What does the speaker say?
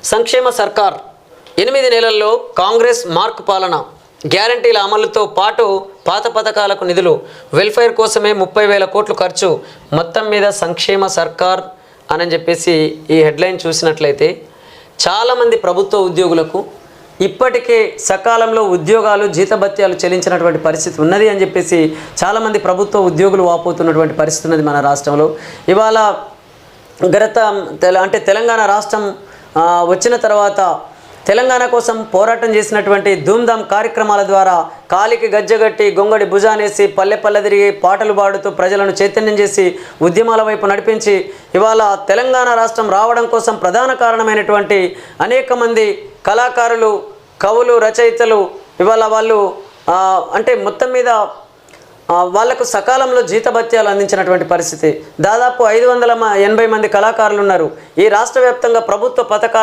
సంక్షేమ సర్కార్ 8 నెలల్లో కాంగ్రెస్ మార్క్ పాలన గ్యారంటీల అమలుతో పాటు పాత పథకాలకు నిధులు వెల్ఫేర్ కోసమే 30,000 కోట్లు ఖర్చు మొత్తం మీద సంక్షేమ సర్కార్ అని చెప్పేసి ఈ హెడ్లైన్ చూసినట్లయితే చాలామంది ప్రభుత్వ ఉద్యోగులకు ఇప్పటికే సకాలంలో ఉద్యోగాలు జీతభత్యాలు చెల్లించినటువంటి పరిస్థితి ఉన్నది అని చెప్పేసి చాలామంది ప్రభుత్వ ఉద్యోగులు వాపోతున్నటువంటి పరిస్థితి ఉన్నది మన రాష్ట్రంలో. ఇవాళ తెలంగాణ రాష్ట్రం వచ్చిన తర్వాత తెలంగాణ కోసం పోరాటం చేసినటువంటి ధూమ్ధామ్ కార్యక్రమాల ద్వారా కాలికి గజ్జగట్టి గొంగడి భుజానేసి పల్లె పల్లె తిరిగి పాటలు పాడుతూ ప్రజలను చైతన్యం చేసి ఉద్యమాల వైపు నడిపించి ఇవాళ తెలంగాణ రాష్ట్రం రావడం కోసం ప్రధాన కారణమైనటువంటి అనేక మంది కళాకారులు, కవులు, రచయితలు ఇవాళ వాళ్ళు మొత్తం మీద వాళ్లకు సకాలంలో జీతభత్యాలు అందించినటువంటి పరిస్థితి. దాదాపు 580 మంది కళాకారులు ఉన్నారు. ఈ రాష్ట్ర వ్యాప్తంగా ప్రభుత్వ పథకాలు